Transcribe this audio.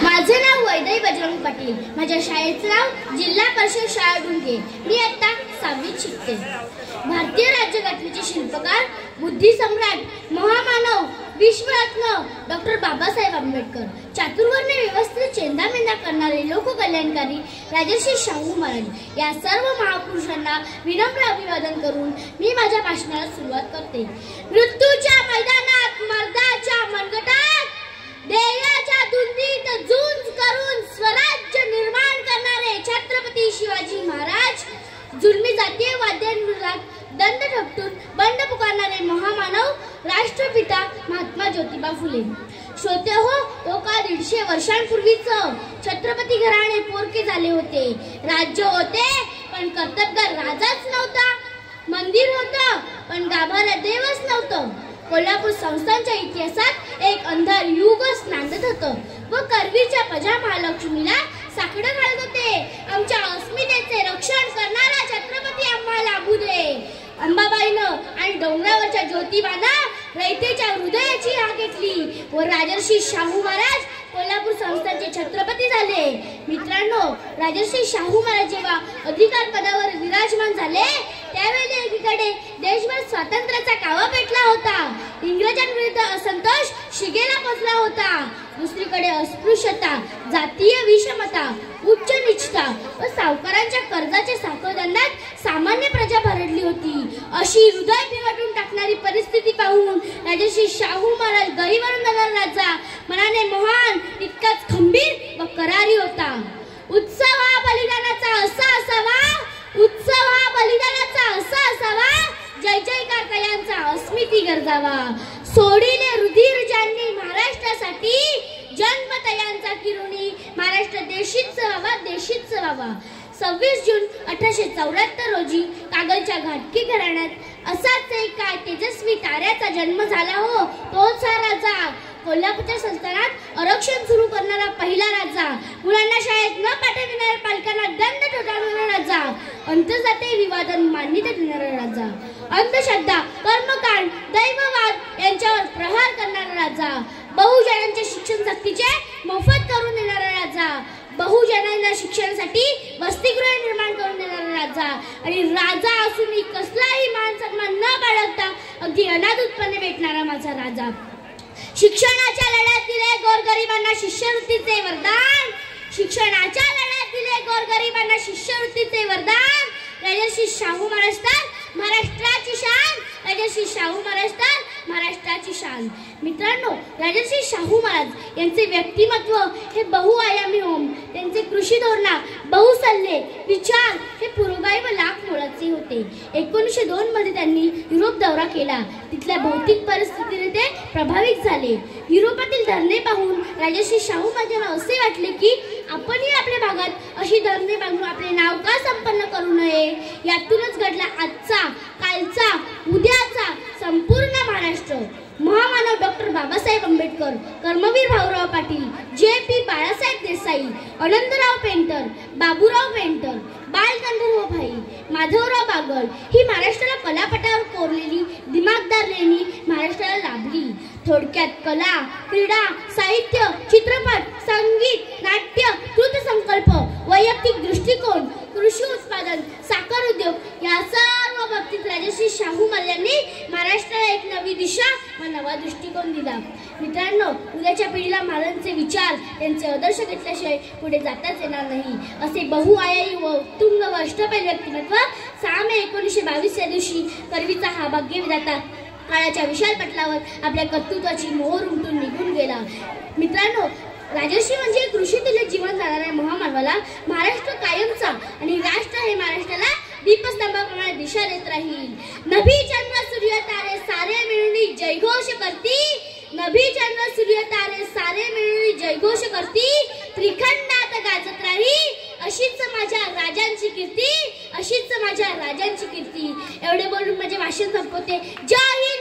माझे नाव वैदई बजरंग पाटील. माझ्या शाळेचे नाव जिल्हा परिषद शाळा डुंगे. मी आता 6वीत शिकते. भारतीय राज्यघटनेचे शिल्पकार, बुद्धी सम्राट, महामानव, विश्वरत्न डॉक्टर बाबासाहेब आंबेडकर, चातुर्वर्ण्य व्यवस्थेत चेंदामेंदा करणारे लोककल्याणकारी राजर्षी शाहू महाराज या सर्व महापुरुषांना विनम्र अभिवादन करून मी माझ्या भाषणाला सुरुवात करते. मृत्यूच्या मैदानात मर्दाच्या मनगटात ध्येयाच्या धुंदीत झुंज करून स्वराज्य निर्माण करणारे छत्रपती शिवाजी महाराज, जुलमी जातीय वाद्यांविरोधात दंड ठपटून बंड पुकारणारे महामानव राष्ट्रपिता महात्मा ज्योतिबा फुले. श्रोते हो, तो का 150 वर्षांपूर्वीच छत्रपती घराणे पोरके झाले होते. राज्य होते पण कर्तबगार राजाच नव्हता. मंदिर होतं पण गाभाऱ्या देवच नव्हतं. कोल्हापूर संस्थांच्या इतिहासात एक अंधार युगच नांदत होतं व करवीरच्या प्रजा महालक्ष्मीला साकडं घालत होते. आमच्या अस्मितेचे रक्षण करणारा छत्रपती आम्हाला लाभू दे. अंबाबाईनं आणि डोंगरावरच्या ज्योतिबानं रयतेच्या हृदयाची हाक घेतली व राजर्षी शाहू महाराज कोल्हापूर संस्थानचे छत्रपती झाले. मित्रांनो, राजर्षी शाहू महाराज जेव्हा अधिकार पदावर विराजमान झाले त्यावेळी एकीकडे देशभर स्वातंत्र्याचा कावा पेटला होता. इंग्रजांविरुद्ध असंतोष शिगेला पोचला होता. दुसरीकडे अस्पृश्यता, जातीय विषमता, उच्च नीचता व सावकारांच्या कर्जाच्या साखळदंडात सामान्य प्रजा भरडली होती. अशी हृदय पिवटून टाकणारी परिस्थिती पाहून राजर्षी शाहू महाराज गहिवरून जाणारा राजा मनाने महान तितकाच खंबीर व करारी होता. उत्सव हा बलिदानाचा असा असावा, उत्सव हा बलिदानाचा असा असावा, जय जयकार कयांचा अस्मिती गरजावा. सोडिले रुधिर ज्यांनी महाराष्ट्रासाठी, जन्म तयांचा किरुणी महाराष्ट्र देशीच व्हावा, देशीच व्हावा. 26 जून 1874 रोजी कागलच्या घाटकी घराण्यात असाच एका तेजस्वी ताऱ्याचा जन्म झाला हो. तोच हा राजा, कोल्हापूरच्या संस्थानात आरक्षण सुरू करणारा पहिला राजा, मुलांना शाळेत न पाठविणाऱ्या पालकांना दंड ठोठावणारा राजा, अंतर्जातीय विवादांना मान्यता देणारा राजा, अंधश्रद्धा, कर्मकांड, दैववाद यांच्यावर प्रहार करणारा राजा, बहुजनांच्या शिक्षण सक्तीचे मोफत करून देणारा राजा, बहुजनांना शिक्षणासाठी वसतिगृह निर्माण करून देणारा राजा आणि राजा असूनही कसलाही मान सन्मान न बाळगता अगदी अनादूतपणे भेटणारा माझा राजा. शिक्षणाच्या लढ्यात दिले गोरगरिबांना शिष्यवृत्तीचे वरदान, शिक्षणाच्या लढ्यात दिले गोरगरिबांना शिष्यवृत्तीचे वरदान. राजर्षी शाहू महाराज तर महाराष्ट्राची शान, राजर्षी शाहू महाराज तर महाराष्ट्राची शान. मित्रांनो, राजर्षी शाहू महाराज यांचे व्यक्तिमत्व हे बहुआयामी होम, त्यांचे कृषी धोरणा, बहुसल्ले, विचार हे पुरोगामी व लाख मोलाचे होते. 1902 मध्ये त्यांनी युरोप दौरा केला. तिथल्या भौतिक परिस्थितीने ते प्रभावित झाले. युरोपातील धरणे पाहून राजर्षी शाहू महाराजांना असे वाटले की आपणही आपल्या भागात अशी धरणे बांधून आपले नाव का संपन्न करू नये. यातूनच घडला आजचा, कालचा, उद्याचा संपूर्ण महाराष्ट्र. महामानव doctor Babasaheb Ambedkar, Karmaveer Bhaurao Patil, JP. Balasaheb Desai, Anantrao painter, Baburao painter, Balgandharva भाई, माधवराव बागल ही महाराष्ट्राला कलापटावर कोरलेली दिमागदार लेणी महाराष्ट्राला लाभली. थोडक्यात कला, क्रीडा, साहित्य, चित्रपट, संगीत, नाट्य, कृतसंकल्प, वैयक्तिक दृष्टिकोन, कृषी उत्पादन, साखर उद्योग या सर्व बाबतीत राजर्षी शाहू महाराजांनी महाराष्ट्राला एक नवी दिशा व नवा दृष्टिकोन दिला. मित्रांनो, उद्याच्या पिढीला महाराजांचे विचार, त्यांचे आदर्श घेतल्याशिवाय पुढे जाताच येणार नाही. असे बहुआयामी व उत्तुंग व अष्टपैलू व्यक्तिमत्व 6 मे 1922 या दिवशी करवीचा हा भाग्यविधाता काळाच्या विशाल पटलावर आपल्या कर्तृत्वाची मोहर उमटून निघून गेला. मित्रांनो, राजर्षी म्हणजे कृषीतील जीवन जाणाऱ्या महामानवाला महाराष्ट्र कायमचा आणि राष्ट्र हे महाराष्ट्राला दीपस्तंभाप्रमाणे दिशा देत राहील. नभी चंद्र सूर्य तारे सारे मिळून जयघोष करती, नभी चंद्र सूर्य तारे सारे मिळून जयघोष करती, त्रिखंडात गाजत राही अशीच माझ्या राजांची कीर्ती, अशीच माझ्या राजांची कीर्ती. एवढे बोलून माझे भाषण संपवते. जय हिंद.